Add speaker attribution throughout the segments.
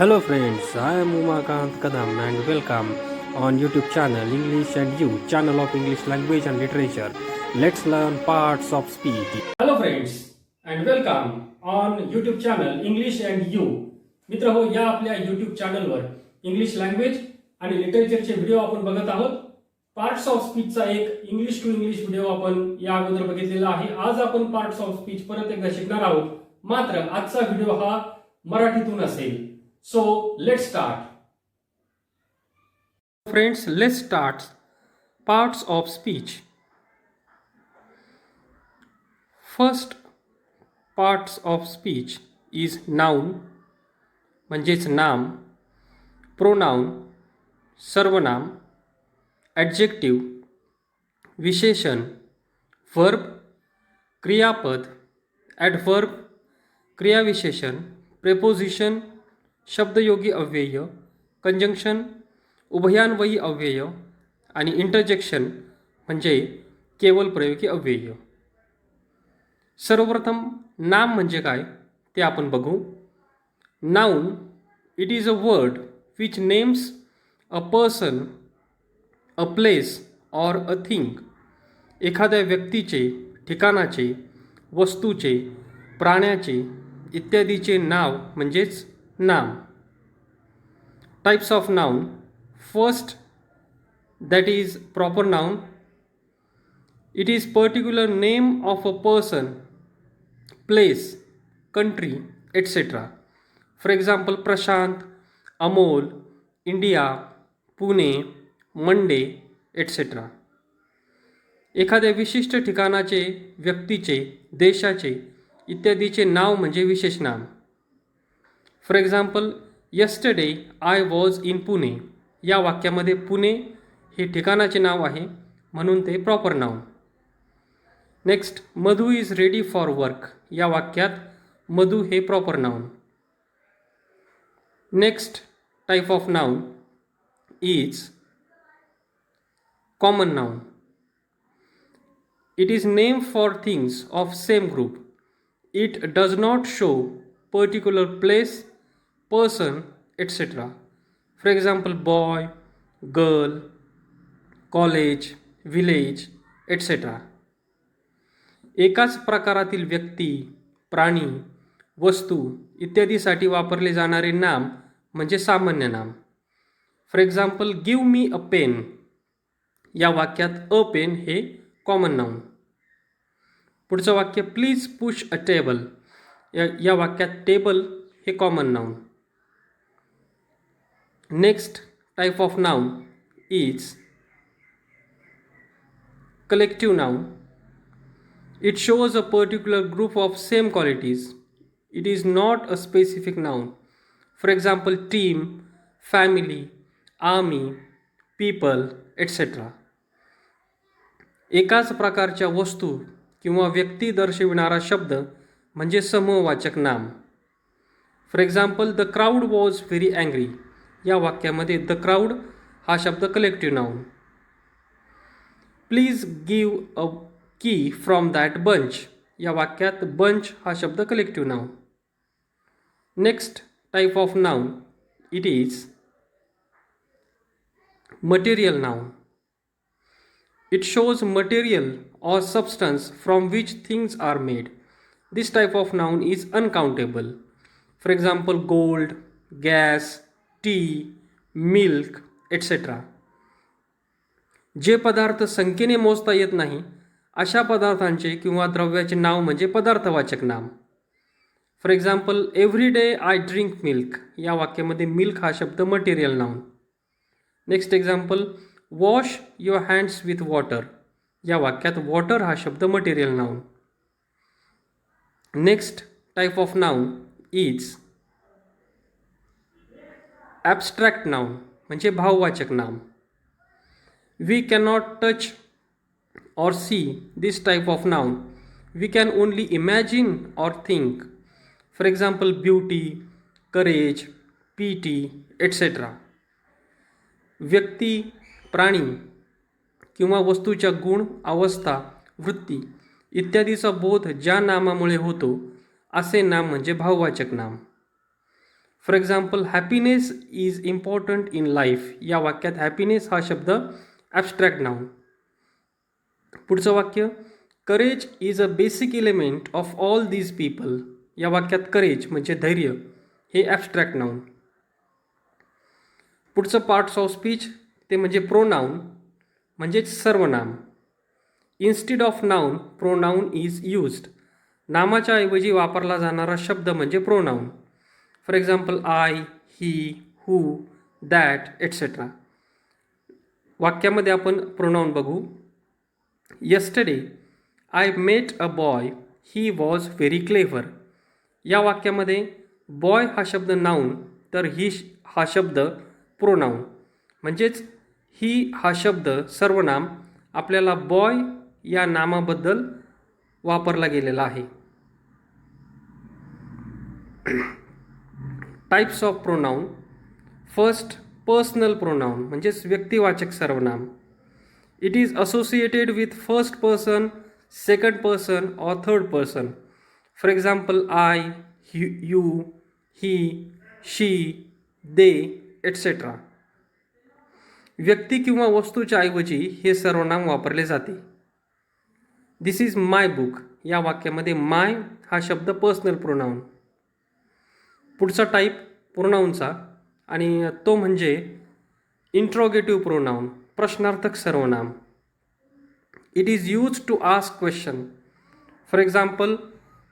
Speaker 1: Hello friends, I am Umakant Kadam and welcome on YouTube channel English and You, channel of English language and literature. Let's learn parts of speech.
Speaker 2: Hello friends and welcome on YouTube channel English and you. मित्र हो, या आपल्या YouTube चॅनलवर English language आणि लिटरेचरचे video आपण बघत आहोत. Parts of स्पीचचा एक इंग्लिश टू इंग्लिश व्हिडिओ आपण या अगोदर बघितलेला आहे. आज आपण पार्ट्स ऑफ स्पीच परत एकदा शिकणार आहोत. मात्र आजचा व्हिडिओ हा मराठीतून असेल. So let's start.
Speaker 1: Friends, let's start parts of speech. First parts of speech is noun म्हणजेच नाम, प्रोनाउन सर्वनाम, ॲडजेक्टिव्ह विशेषण, वर्ब क्रियापद, ॲडवर्ब क्रियाविशेषण, प्रेपोजिशन शब्दयोगी अव्यय, कंजंक्शन उभयान्वयी अव्यय आणि इंटरजेक्शन म्हणजे केवल प्रयोगी अव्यय. सर्वप्रथम नाम म्हणजे काय ते आपण बघू. Noun it is a word which names a person, a place or a thing. एखाद्या व्यक्तीचे, ठिकाणाचे, वस्तूचे, प्राण्याचे इत्यादीचे नाव म्हणजेच नाम. Types of noun. First, that is proper noun. It is particular name of a person, place, country, etc. For example, Prashant, Amol, India, Pune, Monday, etc. एखाद्या विशिष्ट ठिकाणाचे, व्यक्तीचे, देशाचे इत्यादीचे नाव म्हणजे विशेष नाम. For example, yesterday I was in Pune. या वाक्यामध्ये पुणे हे ठिकाणाचे नाव आहे म्हणून ते proper noun. Next, Madhu is ready for work. या वाक्यात मधु हे proper noun. Next type of noun is common noun. It is name for things of same group. It does not show particular place, person, etc. For example, boy, girl, college, village, etc. एकाच प्रकारातील व्यक्ती, प्राणी, वस्तू इत्यादीसाठी वापरले जाणारे नाम म्हणजे सामान्य नाम. For example, give me a pen. या वाक्यात अ पेन हे कॉमन नाउन. पुढचं वाक्य, प्लीज पुश अ टेबल. या वाक्यात टेबल हे common noun. Next type of noun is collective noun. It shows a particular group of same qualities. It is not a specific noun. For example, team, family, army, people, etc. एकाच प्रकारच्या वस्तू किंवा व्यक्ती दर्शविणारा शब्द म्हणजे समूहवाचक नाम. For example, the crowd was very angry. या वाक्यामध्ये द क्राऊड हा शब्द collective noun. Please give a की फ्रॉम दॅट बंच. या वाक्यात बंच हा शब्द collective noun. Next type of noun it is material noun. It shows material or substance from which things are made. This type of noun is uncountable. For example, gold, gas, tea, milk, etc. जे पदार्थ संख्येने मोजता येत नाही अशा पदार्थांचे किंवा द्रव्याचे नाव म्हणजे पदार्थवाचक नाम. For example, every day I drink milk. या वाक्यामध्ये मिल्क हा शब्द material noun. Next example, wash your hands with water. या वाक्यात वॉटर हा शब्द material noun. Next type of noun is abstract noun म्हणजे भाववाचक नाम. We cannot touch or see this type of noun. We can only imagine or think. For example, beauty, courage, pity, etc. व्यक्ती, प्राणी किंवा वस्तूच्या गुण, अवस्था, वृत्ती इत्यादीचा बोध ज्या नामामुळे होतो असे नाम म्हणजे भाववाचक नाम. For example happiness is important in life. या वाक्यात हॅपीनेस हा शब्द ॲबस्ट्रॅक्ट नाऊन. पुढचं वाक्य courage is a basic element of all these people. या वाक्यात करेज म्हणजे धैर्य हे ॲबस्ट्रॅक्ट नाऊन. पुढचं पार्ट्स ऑफ स्पीच ते म्हणजे प्रोनाऊन म्हणजेच सर्वनाम. Instead of noun pronoun is used. नामाच्या ऐवजी वापरला जाणारा शब्द म्हणजे pronoun. For example I, he, who, that etcetera. वाक्यामध्ये आपण प्रोनाऊन बघू. Yesterday I met a boy, he was very clever. या वाक्यामध्ये बॉय हा शब्द नाऊन तर हा शब्द प्रोनाऊन म्हणजेच ही हा शब्द सर्वनाम आपल्याला बॉय या नामाबद्दल वापरला गेलेला आहे. Types of pronoun. First personal pronoun म्हणजेच व्यक्तिवाचक सर्वनाम. It is associated with first person, second person और third person. For example I, you, he, she, they etcetera. व्यक्ती किंवा वस्तूच्या ऐवजी हे सर्वनाम वापरले जाते. This is my book. या वाक्यामध्ये माय हा शब्द पर्सनल प्रोनाऊन. पुढचा टाईप प्रोनाऊनचा आणि तो म्हणजे इंट्रोगेटिव्ह प्रोनाऊन, प्रश्नार्थक सर्वनाम. It is use to ask question. For example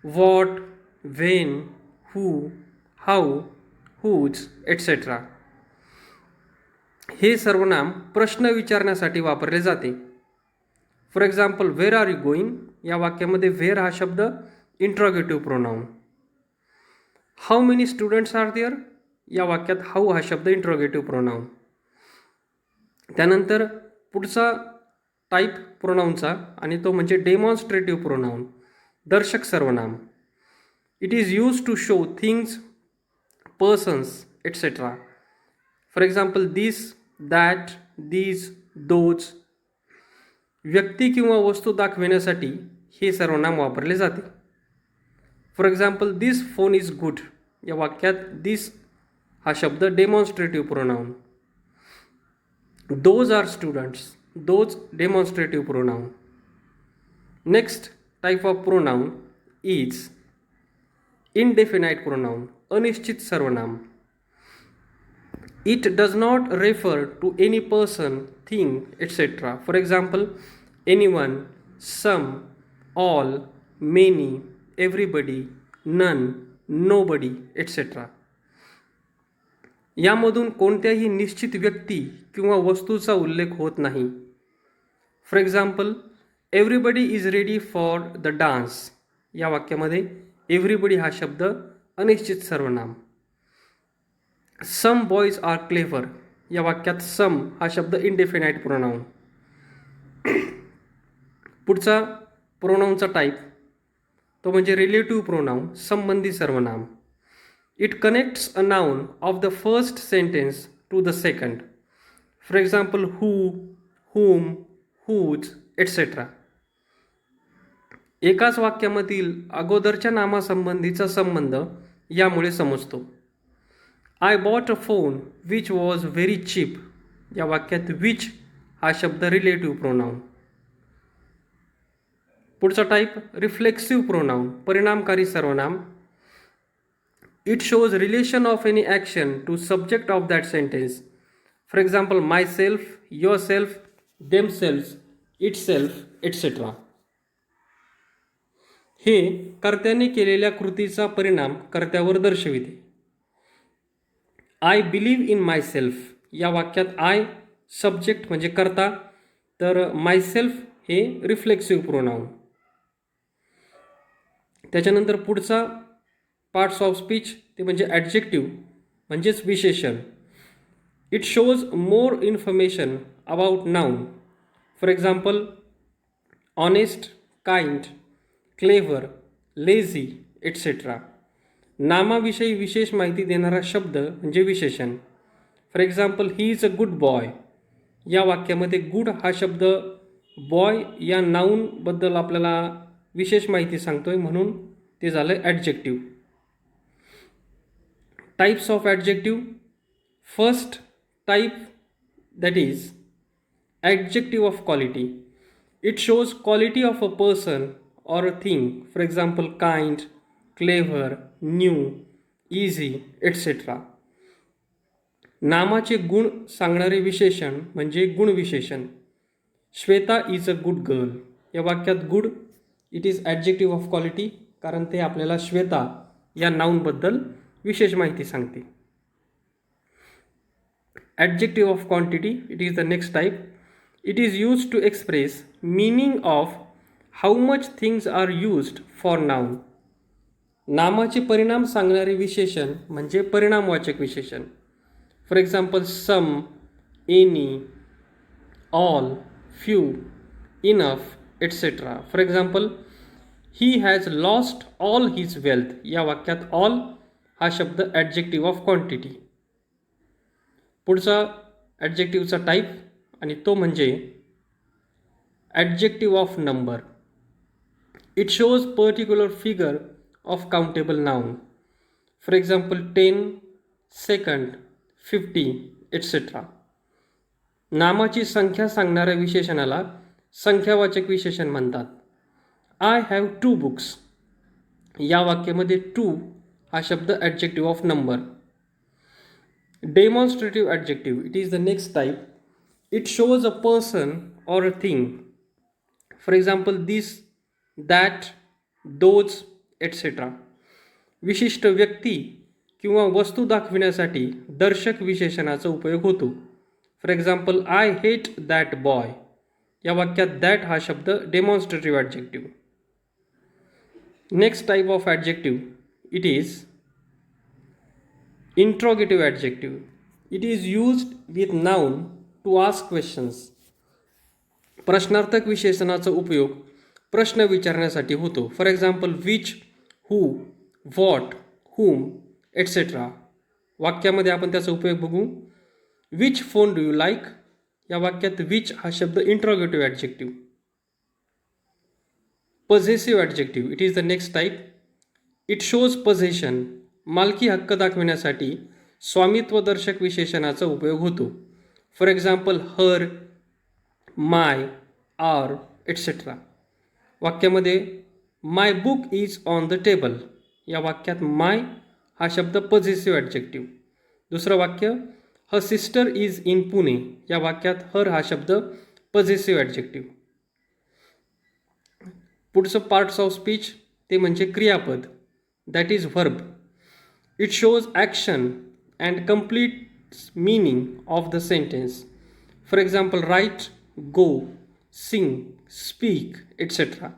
Speaker 1: what, when, who, how, whose etcetera. हे सर्वनाम प्रश्न विचारण्यासाठी वापरले जाते. For example where are you going. या वाक्यामध्ये वेअर हा शब्द interrogative pronoun. How many students are there. या वाक्यात हाऊ हा शब्द इंट्रोगेटिव्ह प्रोनाऊन. त्यानंतर पुढचा टाईप प्रोनाऊनचा आणि तो म्हणजे डेमॉन्स्ट्रेटिव्ह प्रोनाऊन, दर्शक सर्वनाम. It is use to show things, persons etcetera. For example this, that, these, those. व्यक्ती किंवा वस्तू दाखविण्यासाठी हे सर्वनाम वापरले जाते. For example this phone is good. या वाक्यात दिस हा शब्द demonstrative pronoun. Those are students. Those demonstrative pronoun. Next type of pronoun is indefinite pronoun, अनिश्चित सर्वनाम. It does not refer to any person, thing, etc. For example, anyone, some, all, many, everybody, none, nobody, etc. यामधून कोणत्याही निश्चित व्यक्ती किंवा वस्तूचा उल्लेख होत नाही. For example everybody is ready for the dance. या वाक्यामध्ये एव्हरीबडी हा शब्द अनिश्चित सर्वनाम. Some boys are clever. या वाक्यात सम हा शब्द इनडेफिनाइट प्रोनाऊन. पुढचा प्रोनाऊनचा टाईप तो म्हणजे रिलेटिव्ह प्रोनाऊन, संबंधी सर्वनाम. It connects a noun of the first sentence to the second. For example who, whom, whose etcetera. एकाच वाक्यामधील अगोदरच्या नामासंबंधीचा संबंध यामुळे समजतो. I bought a phone which was very cheap. या वाक्यात विच हा शब्द रिलेटिव्ह प्रोनाऊन. पुढचा टाईप रिफ्लेक्सिव्ह प्रोनाऊन, परिणामकारी सर्वनाम. It shows relation of any action to subject of that sentence. For example myself, yourself, themselves, itself etcetera. हे कर्त्याने केलेल्या कृतीचा परिणाम कर्त्यावर दर्शविते. I believe in my self. या वाक्यात आय सब्जेक्ट म्हणजे कर्ता तर माय सेल्फ हे रिफ्लेक्सिव्ह प्रोनाऊन. त्याच्यानंतर पुढचा पार्ट्स ऑफ स्पीच ते म्हणजे ॲडजेक्टिव्ह म्हणजेच विशेषण. It shows more information about noun. For example honest, kind, clever, lazy etcetera. नामाविषयी विशेष माहिती देणारा शब्द म्हणजे विशेषण. For example he is a good boy. या वाक्यामध्ये गुड हा शब्द बॉय या नाऊनबद्दल आपल्याला विशेष माहिती सांगतोय म्हणून ते झालं adjective. Types of adjective. First type, that is adjective of quality. It shows quality of a person or a thing. For example, kind, clever, new, easy, etc. नामाचे गुण सांगणारे विशेषण म्हणजे गुणविशेषण. Shweta is a good girl. या वाक्यात good it is adjective of quality, कारण ते आपल्याला श्वेता या नाऊनबद्दल विशेष माहिती सांगते. Adjective of quantity, it is the next type. It is used to express meaning of how much things are used for noun. नामाचे परिणाम सांगणारे विशेषण म्हणजे परिणामवाचक विशेषण. For example, some, any, all, few, enough, etc. For example, he has lost all his wealth. या वाक्यात all हा शब्द ॲडजेक्टिव्ह ऑफ क्वांटिटी. पुढचा ॲडजेक्टिव्हचा टाईप आणि तो म्हणजे adjective of number. It shows particular figure of countable noun. For example, 10, second, 50, etc. नामाची संख्या सांगणाऱ्या विशेषणाला संख्यावाचक विशेषण म्हणतात. I have 2 books. या वाक्यामध्ये 2 हा शब्द adjective of number. Demonstrative adjective, it is the next type. It shows a person or a thing. For example, this, that, those, etc. विशिष्ट व्यक्ती किंवा वस्तू दाखविण्यासाठी दर्शक विशेषणाचा उपयोग होतो. For example, I hate that boy. या वाक्यात दॅट हा शब्द demonstrative adjective. Next type of adjective, it is interrogative adjective. It is used with noun to ask questions. प्रश्नार्थक विशेषणाचा उपयोग प्रश्न विचारण्यासाठी होतो. For example, which, who, what, whom, etc. वाक्यामध्ये आपण त्याचा उपयोग बघू. Which phone do you like. या वाक्यात विच हा शब्द interrogative adjective. Possessive adjective, it is the next type. It shows possession. मालकी हक्क दाखविण्यासाठी स्वामित्वदर्शक विशेषणाचा उपयोग होतो. For example, her, my, our, etc. वाक्यामध्ये my book is on the table. या वाक्यात माय हा शब्द पझेसिव्ह ॲडजेक्टिव्ह. दुसरं वाक्य, her sister is in Pune. या वाक्यात हर हा शब्द पझेसिव्ह ॲडजेक्टिव्ह. पुढचं पार्ट्स ऑफ स्पीच ते म्हणजे क्रियापद, that is verb. It shows action and complete meaning of the sentence. For example, write, go, sing, speak, etc.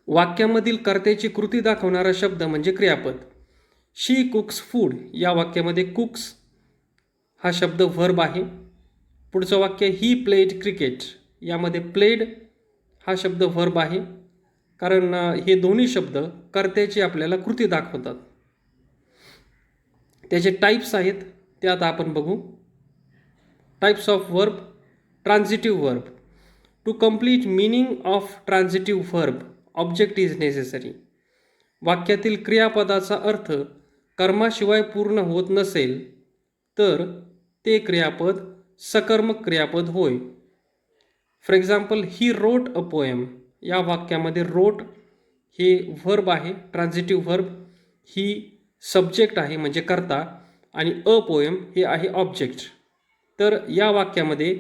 Speaker 1: वाक्यामधील कर्त्याची कृती दाखवणारा शब्द म्हणजे क्रियापद. शी कुक्स फूड. या वाक्यामध्ये कुक्स हा शब्द व्हर्ब आहे. पुढचं वाक्य, ही प्लेड क्रिकेट. यामध्ये प्लेड हा शब्द व्हर्ब आहे, कारण हे दोन्ही शब्द कर्त्याची आपल्याला कृती दाखवतात. त्याचे टाईप्स आहेत ते आता आपण बघू. Types of verb. Transitive verb. To complete meaning of transitive verb object is necessary. वाक्यातील क्रियापदाचा अर्थ कर्माशिवाय पूर्ण होत नसेल तर ते क्रियापद सकर्मक क्रियापद होय. For example, he wrote a poem. या वाक्यामध्ये रोट हे व्हर्ब आहे, ट्रान्झिटिव्ह व्हर्ब. ही सब्जेक्ट आहे म्हणजे कर्ता आणि अ पोएम हे आहे ऑब्जेक्ट. तर या वाक्यामध्ये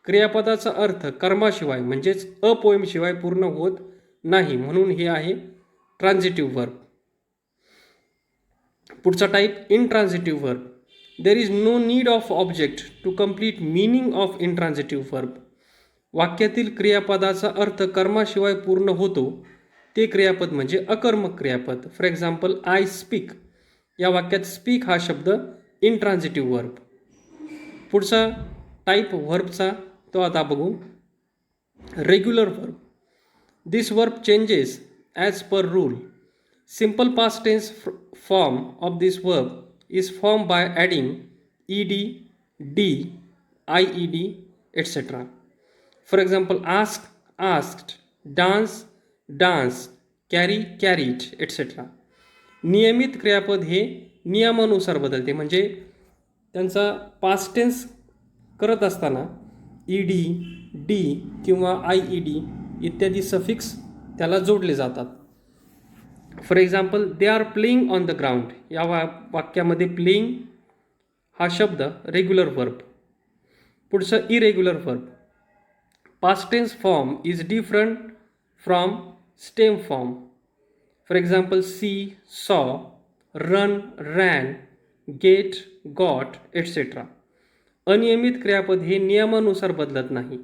Speaker 1: क्रियापदाचा अर्थ कर्माशिवाय म्हणजेच अ पोएमशिवाय पूर्ण होत नाही, म्हणून हे आहे ट्रान्झिटिव्ह व्हर्ब. पुढचा type, intransitive verb. There is no need of object to complete meaning of intransitive verb. वाक्यातील क्रियापदाचा अर्थ कर्माशिवाय पूर्ण होतो ते क्रियापद म्हणजे अकर्मक क्रियापद. For example, I speak. या वाक्यात स्पीक हा शब्द इंट्रान्झिटिव्ह व्हर्ब. पुढचा टाईप व्हर्बचा तो आता बघू. Regular verb. This verb changes as per rule. Simple past tense form of this verb is formed by adding ed, d, ied, etc. For example, ask, asked, dance, danced, carry, carried, etc. नियमित क्रियापद हे नियमानुसार बदलते, म्हणजे त्यांचा past tense करत असताना ed, D किंवा ied इत्यादी सफिक्स त्याला जोडले जातात. For example, they are playing on the ground या वाक्यामध्ये प्लेईंग हा शब्द रेग्युलर वर्ब. पुढचं irregular verb. Past tense form is different from stem form. For example, see, saw, run, ran, get, got etcetera. अनियमित क्रियापद हे नियमानुसार बदलत नाही.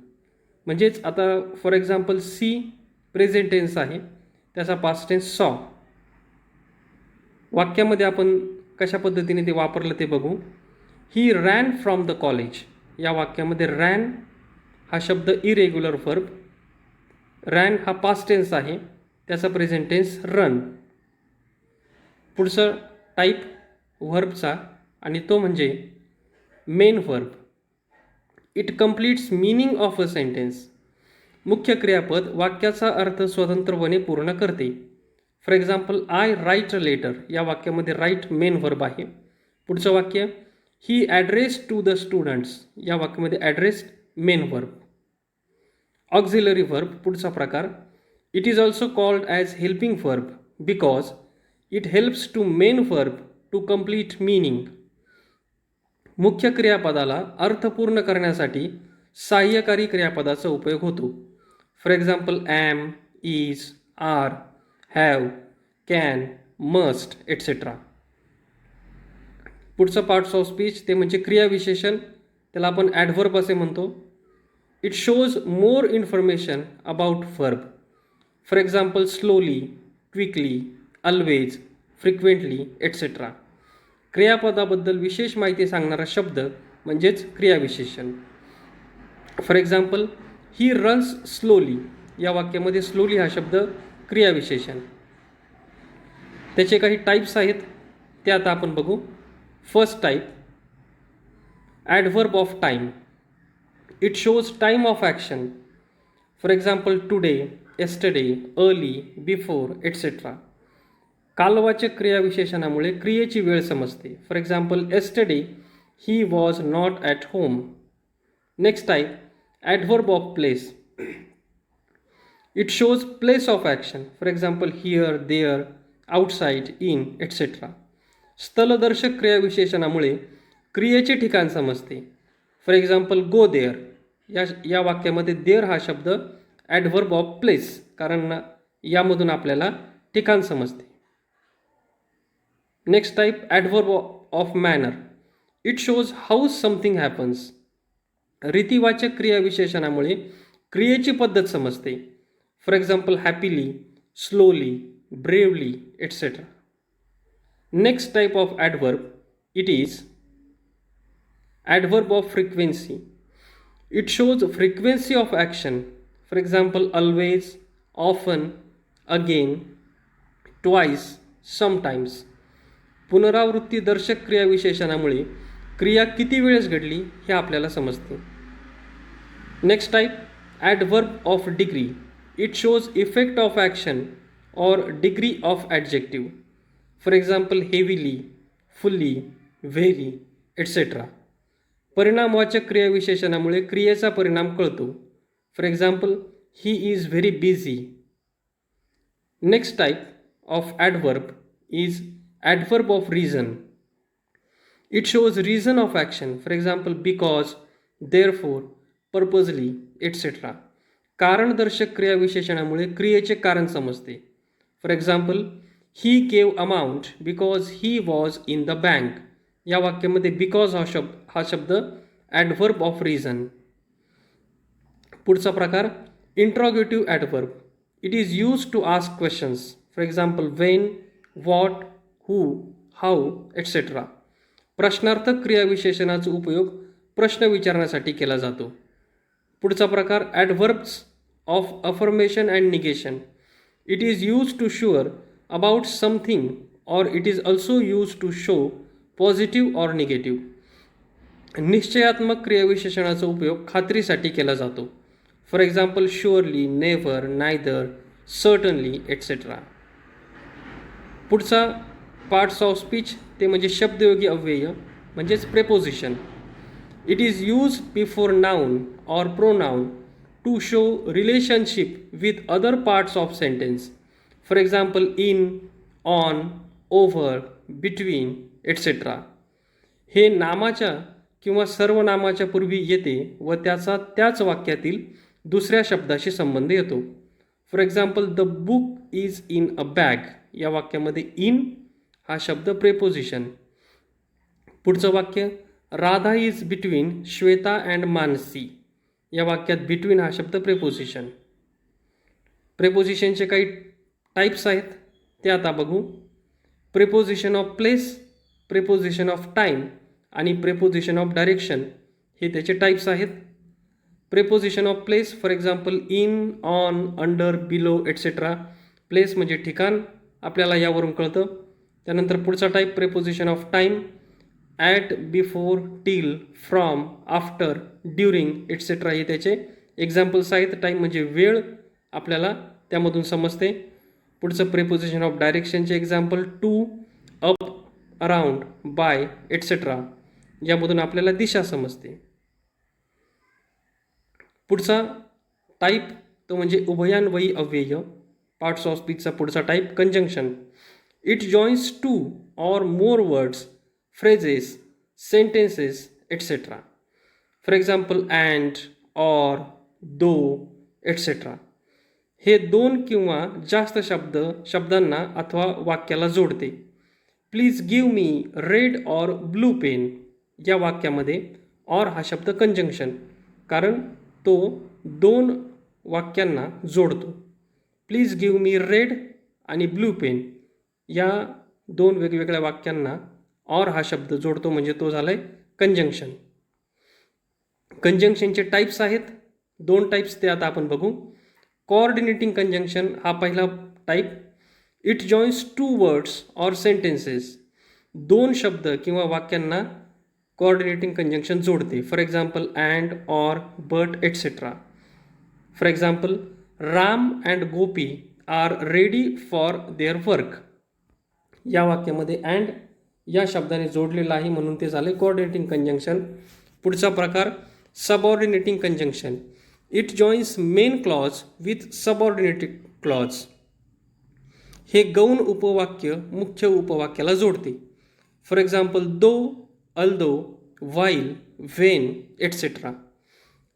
Speaker 1: म्हणजेच आता for example, see present tense आहे, त्याचा पास्ट टेन्स सॉ. वाक्यामध्ये आपण कशा पद्धतीने ते वापरलं ते बघू. He ran from the college या वाक्यामध्ये रॅन हा शब्द इरेग्युलर वर्ब. रॅन हा पास्ट टेन्स आहे, त्याचा प्रेझेंट टेन्स रन. पुढचं टाईप व्हर्बचा आणि तो म्हणजे main verb. It completes meaning of a sentence. मुख्य क्रियापद वाक्याचा अर्थ स्वतंत्रपणे पूर्ण करते. For example, I write a letter या वाक्यामध्ये राईट मेन व्हर्ब आहे. पुढचं वाक्य, he address to the students या वाक्यामध्ये address main verb. Auxiliary verb. पुढचा प्रकार, it is also called as helping verb because it helps to main verb to complete meaning. मुख्य क्रियापदाला अर्थ पूर्ण करण्यासाठी सहाय्यकारी क्रियापदाचा उपयोग होतो. For example, am, is, are, have, can, must etcetera. पुढचं पार्ट्स ऑफ स्पीच ते म्हणजे क्रियाविशेषण, त्याला आपण ॲडव्हर्ब असे म्हणतो. It shows more information about verb. For example, slowly, quickly, always, frequently etcetera. क्रियापदाबद्दल विशेष माहिती सांगणारा शब्द म्हणजेच क्रियाविशेषण. For example, he runs slowly या वाक्यामध्ये स्लोली हा शब्द क्रियाविशेषण. त्याचे काही टाईप्स आहेत ते आता आपण बघू. First type, adverb of time. It shows time of action. For example, today, yesterday, early, before etcetera. कालवाचक क्रियाविशेषणामुळे क्रियेची वेळ समजते. For example, yesterday he was not at home. Next type, adverb of place. It shows place of action. For example, here, there, outside, in etcetera. स्थलदर्शक क्रियाविशेषणामुळे क्रियेचे ठिकाण समजते. फॉर एक्झाम्पल, गो देअर या वाक्यामध्ये देअर हा शब्द ॲडव्हर्ब ऑफ प्लेस, कारण यामधून आपल्याला ठिकाण समजते. Next type, adverb of manner. It shows how something happens. रीतिवाचक क्रियाविशेषणामुळे क्रियेची पद्धत समजते. For example, happily, slowly, bravely etcetera. Next type of adverb, it is adverb of frequency. It shows frequency of action. For example, always, often, again, twice, sometimes. पुनरावृत्तीदर्शक क्रियाविशेषणामुळे क्रिया किती वेळेस घडली हे आपल्याला समजते. Next type, adverb of degree. It shows effect of action or degree of adjective. For example, heavily, fully, very etcetera. परिणामवाचक क्रियाविशेषणामुळे क्रियेचा परिणाम कळतो. For example, he is very busy. Next type of adverb is adverb of reason. It shows reason of action. For example, because, therefore, purposely etcetera. कारणदर्शक क्रियाविशेषणामुळे क्रियेचे कारण समजते. For example, he gave amount because he was in the bank या वाक्यामध्ये because हा शब्द adverb of reason. पुढचा प्रकार, interrogative adverb. It is use to ask questions. For example, when, what, who, how etcetera. प्रश्नार्थक क्रियाविशेषणाचा उपयोग प्रश्न विचारण्यासाठी केला जातो. पुढचा प्रकार, adverbs of affirmation and negation. It is use to sure about something or it is also use to show positive or negative. निश्चयात्मक क्रियाविशेषणाचा उपयोग खात्रीसाठी केला जातो. For example, surely, never, neither, certainly etcetera. पुढचा पार्ट्स ऑफ स्पीच ते म्हणजे शब्दयोगी अव्यय म्हणजेच preposition. It is use before noun or pronoun to show relationship with other parts of sentence. For example in, on, over, between etcetera. हे नामाच्या किंवा सर्वनामाच्या पूर्वी येते व त्याचा त्याच वाक्यातील दुसऱ्या शब्दाशी संबंध येतो. For example the book is in a bag या वाक्यामध्ये इन हा शब्द प्रेपोजिशन. पुढचं वाक्य Radha is between Shweta and Mansi या वाक्यात बिटवीन हा शब्द प्रेपोजिशन. प्रेपोजिशनचे काही टाईप्स आहेत ते आता बघू. Preposition of place, preposition of time आणि प्रेपोजिशन ऑफ डायरेक्शन हे त्याचे टाईप्स आहेत. Preposition of place for example in, on, under, below etcetera. Place म्हणजे ठिकाण, आपल्याला यावरून कळतं. त्यानंतर पुढचा type preposition of time, at, before, till, from, after, during etcetera हे त्याचे एक्झाम्पल्स आहेत. टाईम म्हणजे वेळ आपल्याला त्यामधून समजते. पुढचं प्रेपोजिशन ऑफ डायरेक्शनचे example to, up, around, by etcetera यामधून आपल्याला दिशा समजते. पुढचा टाईप तो म्हणजे उभयान्वयी अव्यय. पार्ट्स ऑफ स्पीचचा पुढचा type conjunction. It joins two or more words, phrases, sentences etcetera. For example and, or, though etcetera. हे दोन किंवा जास्त शब्दांना अथवा वाक्याला जोडते. Please give me red or blue pen या वाक्यामध्ये ऑर हा शब्द कंजंक्शन, कारण तो दोन वाक्यांना जोडतो. प्लीज गिव मी रेड आणि ब्लू पेन या दोन वेगवेगळ्या वाक्यांना ऑर हा शब्द जोडतो म्हणजे तो झाला आहे कंजंक्शन. कंजंक्शनचे टाईप्स आहेत, दोन टाईप्स ते आता आपण बघू. कोऑर्डिनेटिंग कंजंक्शन हा पहिला type. It joins two words or sentences. दोन शब्द किंवा वाक्यांना कोऑर्डिनेटिंग कंजंक्शन जोडते. For example and, or, but etcetera. For example Ram and Gopi are ready for their work या वाक्यामध्ये अँड या शब्दाने जोडलेला आहे म्हणून ते झाले कोऑर्डिनेटिंग कंजंक्शन. पुढचा प्रकार subordinating conjunction. It joins main clause with subordinated clause. हे गौण उपवाक्य मुख्य उपवाक्याला जोडते. For example though, although, while, when etcetera.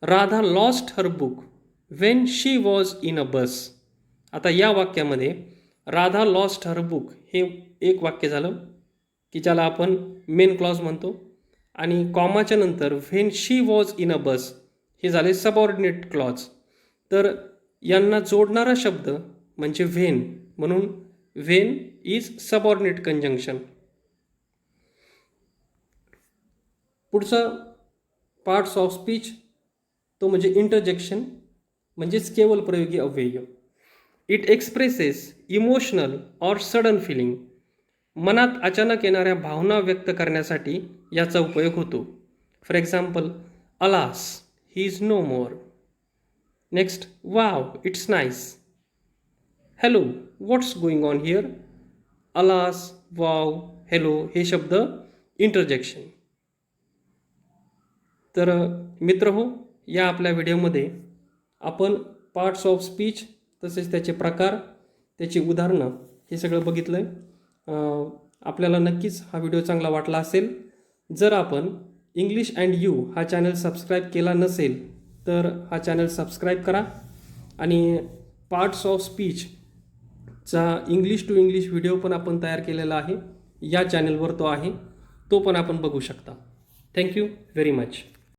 Speaker 1: Radha lost her book when she was in a bus. आता या वाक्यामध्ये राधा लॉस्ट हर बुक हे एक वाक्य झालं की ज्याला आपण मेन क्लॉज म्हणतो आणि कॉमाच्या नंतर when she was in a बस हे झाले सबऑर्डिनेट क्लॉज. तर यांना जोडणारा शब्द म्हणजे व्हेन म्हणून व्हेन इज सबऑर्डिनेट कंजंक्शन. पुढचा पार्ट्स ऑफ स्पीच तो म्हणजे इंटरजेक्शन म्हणजेच केवळ प्रयोगी अव्यय. It expresses emotional or sudden feeling. मनात अचानक येणाऱ्या भावना व्यक्त करण्यासाठी याचा उपयोग होतो. For example alas he is no more. Next wow it's nice. Hello what's going on here. Alas, wow, hello हे शब्द इंटरजेक्शन. तर मित्र हो, या आपल्या व्हिडिओमध्ये आपण पार्ट्स ऑफ स्पीच तसेच त्याचे प्रकार, त्याची उदाहरणं हे सगळं बघितलं आहे. आपल्याला नक्कीच हा व्हिडिओ चांगला वाटला असेल. जर आपण इंग्लिश अँड यू हा चॅनल सबस्क्राईब केला नसेल तर हा चॅनल सबस्क्राईब करा आणि पार्ट्स ऑफ स्पीचचा इंग्लिश टू इंग्लिश व्हिडिओ पण आपण तयार केलेला आहे. या चॅनलवर तो आहे, तो पण आपण बघू शकता. Thank you very much.